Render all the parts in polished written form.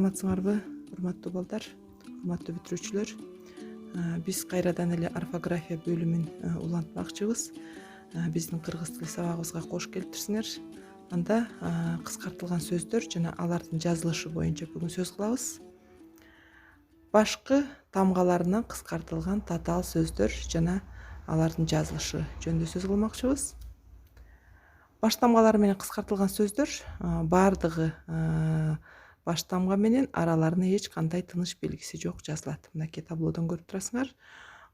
саламатсыңарбы, урматтуу балдар, урматтуу бүтүрүүчүлөр. Биз кайрадан эле орфография бөлүмүн улантмакчыбыз. Биздин кыргыз тил сабагыбызга кош келиптирсиңер. Анда кыскартылган сөздөр жана алардын жазылышы боюнча бүгүн сөз кылабыз. Башкы тамгаларынан кыскартылган татаал сөздөр жана алардын жазылышы жөнүндө сөз кылмакчыбыз. Баш тамгалары менен кыскартылган сөздөр баардыгы баш тамга менен араларына эч кандай тыныш белгиси жок жазылат. Мынакей таблодон көрүп турасыңар.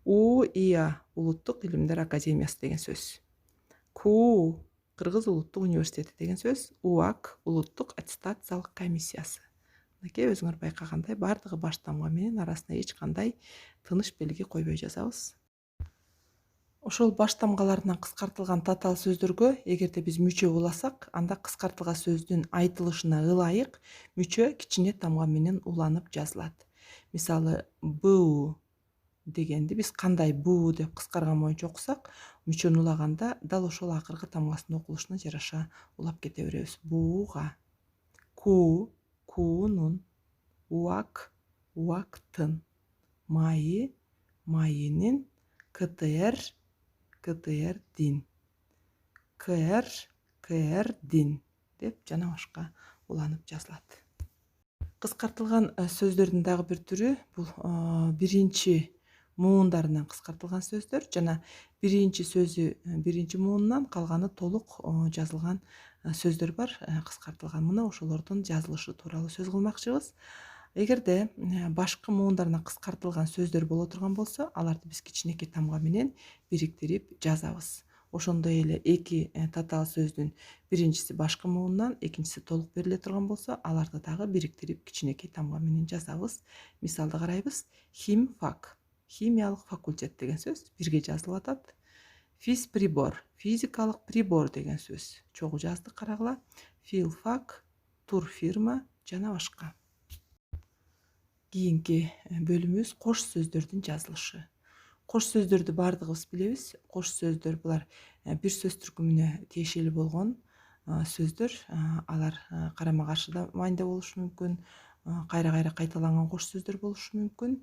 УИА Улуттук илимдер академиясы деген сөз. КУ Кыргыз улуттук университети деген сөз. УАК Улуттук аттестациялык комиссиясы. Мынакей өзүңөр байкагандай баардыгы баш тамга менен арасына эч кандай тыныш белги койбой жазабыз. Ошол баш тамгаларынан кыскартылган татаал сөздөргө эгерде биз мүчө уласак, анда кыскартылган сөздүн айтылышына ылайык мүчө кичине тамга менен уланып жазылат. Мисалы, БУ дегенди биз кандай БУ деп кыскарган боюнча окусак, мүчөнү улаганда дал ошол акыркы тамгасынын окулушуна жараша улап кете беребиз. БУга. КУ Куунун. УАК Уактын. МАЙы Майынын. КТР КТРдин. КРдин деп жана башка уланып жазылат. Кыскартылган сөздөрдүн дагы бир түрү бул биринчи муундарынан кыскартылган сөздөр жана биринчи сөзү биринчи муунунан калганы толук жазылган сөздөр бар, кыскартылган. Мына ошолордун жазылышы тууралуу сөз кылмакчыбыз. Эгерде башкы муундарынан кыскартылган сөздөр боло турган болсо, аларды биз кичинекей тамга менен бириктирип жазабыз. Ошондой эле эки татаал сөздүн биринчиси башкы муундан, экинчиси толук бериле турган болсо, аларды дагы бириктирип кичинекей тамга менен жазабыз. Мисалды карайбыз. Химфак химиялык факультет деген сөз бирге жазылып атат. Физприбор физикалык прибор деген сөз чогуу жаздык, карагыла. Филфак турфирма жана башка. Кийинки бөлүмүбүз кош сөздөрдүн жазылышы. Кош сөздөрдү баардыгыбыз билебиз. Кош сөздөр булар бир сөз түркүмүнө тиешелүү болгон сөздөр. Алар карама каршы да мааниде болушу мүмкүн, кайра кайталанган кош сөздөр болушу мүмкүн.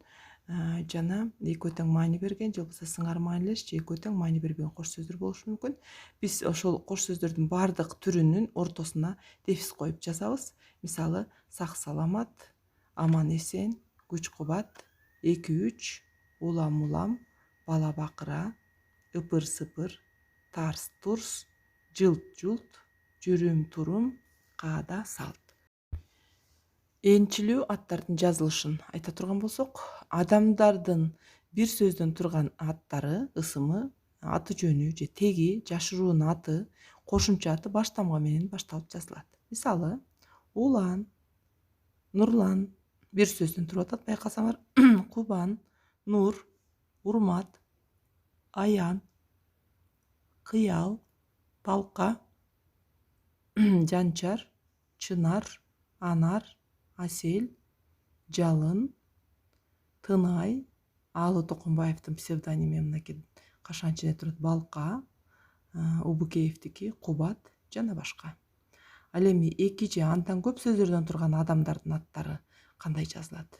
Жана экөө тең маани берген же болбосо сыңар маанилеш же экөө тең маани бербеген кош сөздөр болушу мүмкүн. Биз ошол кош сөздөрдүн баардык түрүнүн ортосуна дефис коюп жазабыз. Мисалы, сак саламат, аман эсен, күч кубат, 2-3, улам улам, бала бакыра, ыпыр сыпыр, тарс турс, жылт жулт, жүрүм турум, каада салт. Энчилүү аттардын жазылышын айта турган болсок, адамдардын бир сөздөн турган аттары, ысымы, аты жөнү же теги, жашыруунун аты, кошумча аты баш тамга менен башталып жазылат. Мисалы, Улан, Нурлан бир сөздөн туруп атат, байкасаңар. Кубан, Нур, Урмат, Аян, Кыял, Талка, Жанчар, Чынар, Анар, Асел, Жалын, Тынай, Алы Токонбаевдин псевдоними мынакей кашанчине турат. Балка, Убукеевдики, Кубат жана башка. Ал эми эки же андан көп сөздөрдөн турган адамдардын аттары кандай жазылат?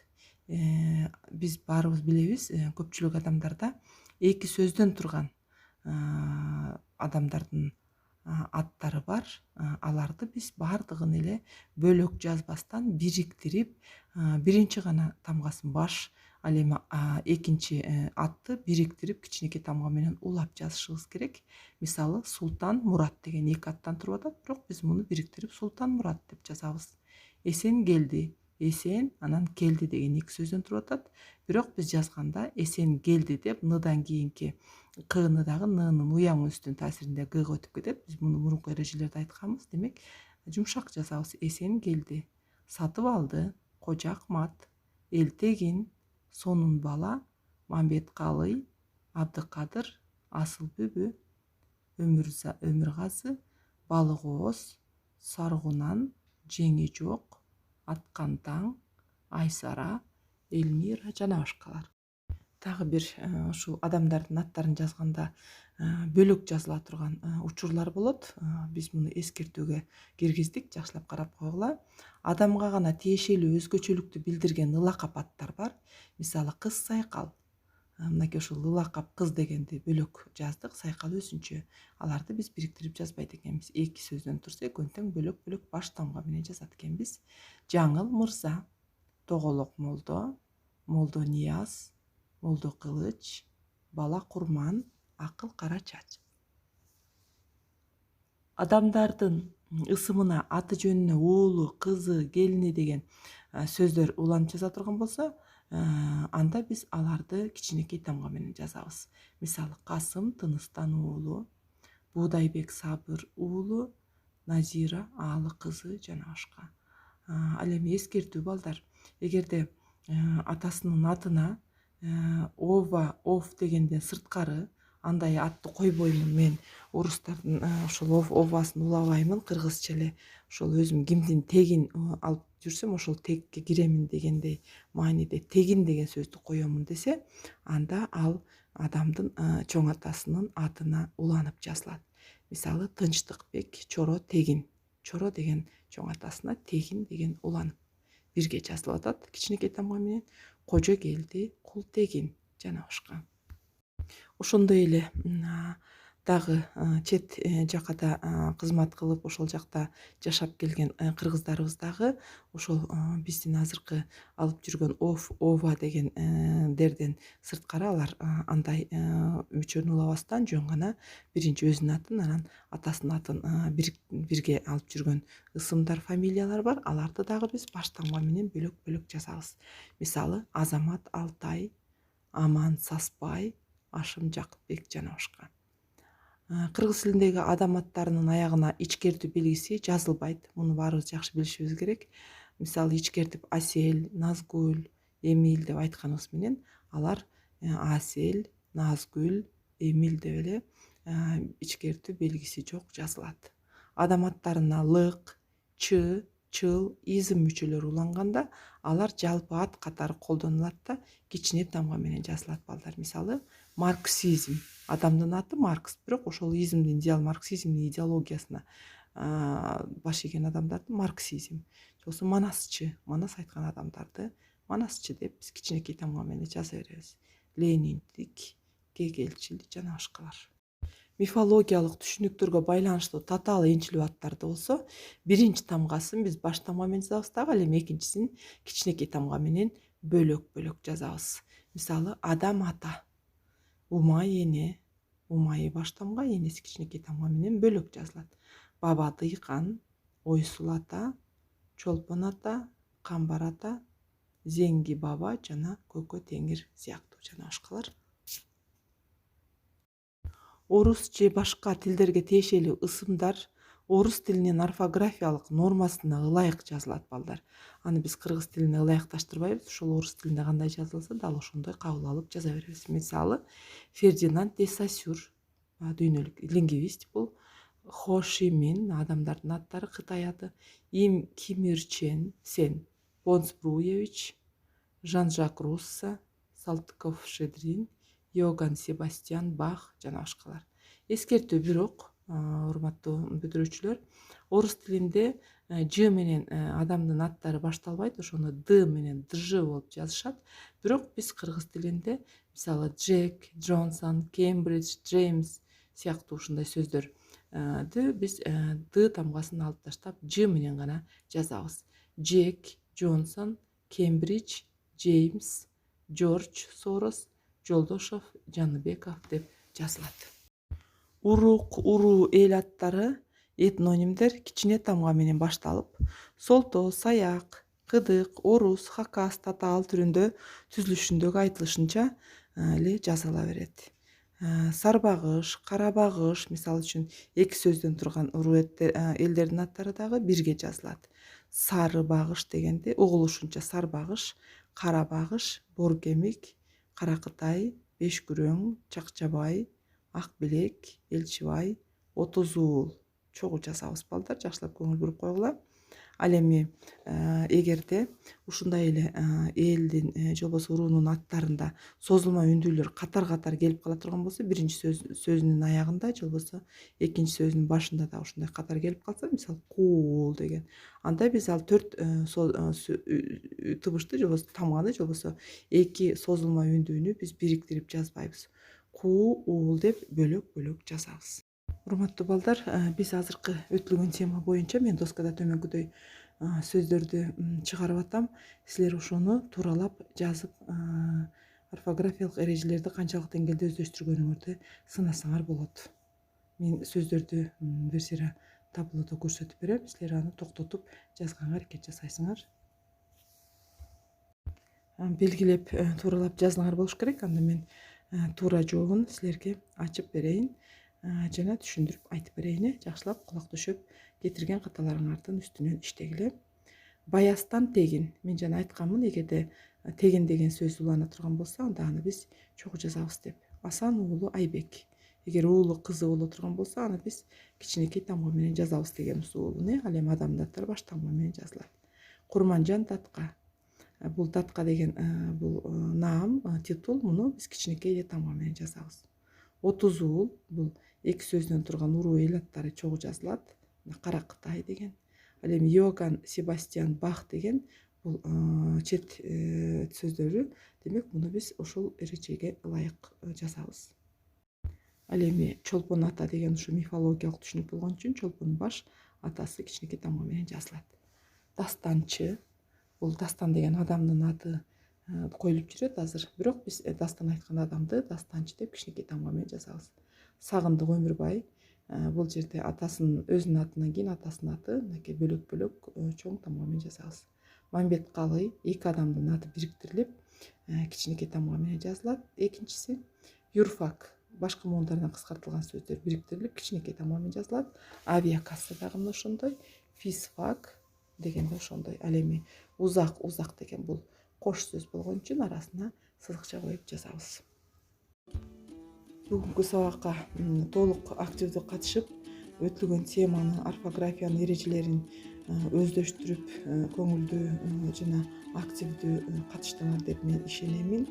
Биз баарыбыз билебиз, көпчүлүк адамдарда эки сөздөн турган адамдардын аттары бар. Аларды биз баардыгын эле бөлөк жазбастан бириктирип, биринчи гана тамгасын баш, ал эми экинчи атты бириктирип кичинекей тамга менен улап жазышыбыз керек. Мисалы, Султан Мурат деген эки аттан туруп атат, бирок биз муну бириктирип Султан Мурат деп жазабыз. Эсен келди, эсен анан келди деген эки сөздөн туруп атат, бирок биз жазганда эсен келди деп ныдан кийинки кыны дагы нынын уяң үстүн таасиринде гга өтүп кетет. Биз муну мурунку эрежелерде айтканбыз. Демек, жумшак жазабыз. Эсен келди. Сатып алды, Кожо Акмат, Элтегин, Сонун бала, Мамбеткалый, Абдыкадыр, Асыл бүбү, Өмүргазы, Балык ооз, Саргунан, Жеңи жок, Аткан таң, Айсара, Элмира жана башкалар. дагы бир ушул адамдардын аттарын жазганда бөлөк жазыла турган учурлар болот. Биз муну эскертүүгө киргиздик, жакшылап карап койгула. Адамга гана тиешелүү өзгөчөлүктү билдирген ылакап аттар бар. Мисалы кыз сайкал. Мынакей ушул ылакап кыз дегенди бөлөк жаздык, сайкал өзүнчө. Аларды биз бириктирип жазбайт экенбиз. Эки сөздөн турса экөөнтең бөлөк-бөлөк баш тамга менен жазат экенбиз. Жаңыл мырза, тоголок молдо, молдо нияз, молдо кылыч, бала курман, акыл кара чач. Адамдардын ысымына аты жөнүнө уулу, кызы, келини деген сөздөр уланып жаза турган болсо, анда биз аларды кичинекей тамга менен жазабыз. Мисалы Касым Тыныстан уулу, Буудайбек Сабыр уулу, Назира Аалы кызы жана башка. Ал эми эскертүү балдар, эгерде атасынын атына ова, ов дегенден сырткары андай атты койбоймун, мен орустардын ошол овасын улабаймын, кыргызча эле ошол өзүм кимдин тегин алып жүрсөм ошол тегке киремин дегендей мааниде тегин деген сөздү коемун десе, анда ал адамдын чоң атасынын атына уланып жазылат. Мисалы Тынчтыкбек Чоро Тегин. Чоро деген чоң атасына, Тегин деген уланып бирге жазылып атат кичинекей тамга менен. Кожокелди Култегин жана башка. Ошондой эле дагы чет жакада кызмат кылып ошол жакта жашап келген кыргыздарыбыз дагы ошол биздин азыркы алып жүргөн ова дерден сырткары алар андай үчөөнү улабастан жөн гана биринчи өзүнүн атын, анан атасынын атын бирге алып жүргөн ысымдар, фамилиялар бар. Аларды дагы биз баш тамга менен бөлөк-бөлөк жазабыз. Мисалы Азамат Алтай, Аман Саспай, Ашым Жакыпбек жана башка. Кыргыз тилиндеги адам аттарынын аягына ичкертүү белгиси жазылбайт. Муну баарыбыз жакшы билишибиз керек. Мисалы ичкертип Асель, Назгүл, Эмиль деп айтканыбыз менен алар Асель, Назгүл, Эмиль деп эле ичкертүү белгиси жок жазылат. Адам аттарына лык, чы, чыл, изм мүчөлөрү уланганда алар жалпы ат катары колдонулат да кичине тамга менен жазылат балдар. Мисалы марксизм. Адамдын аты Маркс, бирок ошол измдин марксизмдин идеологиясына баш ийген адамдарды марксизм. Болсо Манасчы, Манас айткан адамдарды Манасчы деп биз кичинекей тамга менен жаза беребиз. Лениндик, Гегельчил жана башкалар. Мифологиялык түшүнүктөргө байланыштуу татаал энчилүү аттарды болсо, биринчи тамгасын биз баш тамга менен жазабыз дагы, ал эми экинчисин кичинекей тамга менен бөлөк-бөлөк жазабыз. Мисалы Адам ата, Умай эне, Умайы баш тамга, энеси кичинекей тамга менен бөлөк жазылат. Баба Дыйкан, Ойсул ата, Чолпон ата, Камбар ата, Зеңги баба жана Көкө Теңир сыяктуу жана башкалар. Орус же башка тилдерге тиешелүү ысымдар орус тилинин орфографиялык нормасына ылайык жазылат балдар. Аны биз кыргыз тилине ылайыкташтырбайбыз. Ошол орус тилинде кандай жазылса дал ошондой кабыл алып жаза беребиз. Мисалы Фердинанд де Сосюр, дүйнөлүк лингвист бул. Хо Ши Мин, адамдардын аттары, Кытай аты. Им Ким Ир Чен, Сен, Понс Бруевич, Жан-Жак Руссо, Салтыков Шедрин, Йоган Себастьян Бах жана башкалар. Эскертүү бирок, урматтуу бүтүрүүчүлөр, орус тилинде ж менен адамдын аттары башталбайт, ошону д менен дж болуп жазышат. Бирок биз кыргыз тилинде мисалы Джек, Джонсон, Кембридж, Джеймс сыяктуу ушундай сөздөрдү биз д тамгасын алып таштап ж менен гана жазабыз. Джек, Джонсон, Кембридж, Джеймс, Джордж Сорос, Жолдошов, Жаныбеков деп жазылат. Урук, уруу эл аттары, этнонимдер кичине тамга менен башталып, солто, саяк, кыдык, орус, хакас, татаал түрүндө түзүлүшүндөгү айтылышынча эле жазыла берет. Сарбагыш, карабагыш мисалы үчүн эки сөздөн турган уруу элдердин аттары дагы бирге жазылат. Сары багыш дегенде угулушунча сарбагыш, карабагыш, боркемик, Каракытай, Бешкүрөң, Чакчабай, Акбилек, Элчибай, Отузуул чогуу жазабыз балдар, жакшылап көңүл буруп койгула. Ал эми эгерде ушундай эле элдин же болбосо уруунун аттарында созулма үндүүлөр катар келип кала турган болсо, биринчи сөзүнүн аягында же болбосо экинчи сөзүнүн башында да ушундай катар келип калса, мисалы куул деген, анда биз ал 4 тыбышты же болбосо тамганы же болбосо эки созулма үндүүнү биз бириктирип жазбайбыз. Куул деп бөлөк жазабыз. Урматтуу балдар, биз азыркы өтүлгөн тема боюнча мен доскада төмөнкүдөй сөздөрдү чыгарып атам. Силер ошону тууралап жазып, орфографиялык эрежелерди канчалык деңгээлде өздөштүргөнүңөрдү сынасаңар болот. Мен сөздөрдү бир сыйра таблодо көрсөтүп берем. Силер аны токтотуп жазганга аракет жасайсыңар. Белгилеп тууралап жазгыңар болуш керек. Анда мен туура жообун силерге ачып берейин жана түшүндүрүп айтып берейин. Жакшылап кулак төшөп кетирген каталарыңардын үстүнөн иштегиле. Баястан тегин. Мен жана айтканмын, эгерде тегин деген сөз улана турган болсо, анда аны биз чогуу жазабыз деп. Асан уулу Айбек. Эгер уулу кызы боло турган болсо, аны биз кичинекей тамга менен жазабыз дегенбиз уулун. Ал эми адамдын аттары баш тамга менен жазылат. Курманжан Татка. Бул Татка деген бул наам, титул. Муну биз кичинекей эле тамга менен жазабыз. Отузуул бул эки сөздөн турган уруу эл аттары чогуу жазылат. Кара Кытай деген. Ал эми Йоган Себастьян Бах деген бул чет сөздөрү. Демек, муну биз ошол эрежеге ылайык жазабыз. Ал эми Чолпон ата деген ушу мифологиялык түшүнүк болгон үчүн Чолпон баш атасы кичинекей тамга менен жазылат. Дастанчы. Бул Дастан деген адамдын аты коюлуп жүрөт азыр. Бирок биз Дастан айткан адамды Дастанчы деп кичинекей тамга менен жазабыз. Сагындык Өмүрбай. Бул жерде атасынын өзүнүн атынан кийин атасынын аты мынакей бөлөк чоң тамга менен жазабыз. Мамбет Калый. Эки адамдын аты бириктирилип кичинекей тамга менен жазылат. Экинчиси Юрфак. Башкы муундардан кыскартылган сөздөр бириктирилип кичинекей тамга менен жазылат. Авиакасса дагы мына ошондой. Физфак деген да ошондой. Ал эми узак деген бул кош сөз болгон үчүн арасына сызыкча коюп жазабыз. Бүгүнкү сабакка толук активдүү катышып, өтүлгөн теманы, орфографиянын эрежелерин өздөштүрүп, көңүлдүү жана активдүү катыштыңар деп мен ишенемин.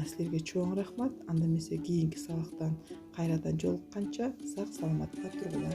Силерге чоң рахмат. Анда эмесе кийинки сабактан кайрадан жолукканча сак саламатта тургула.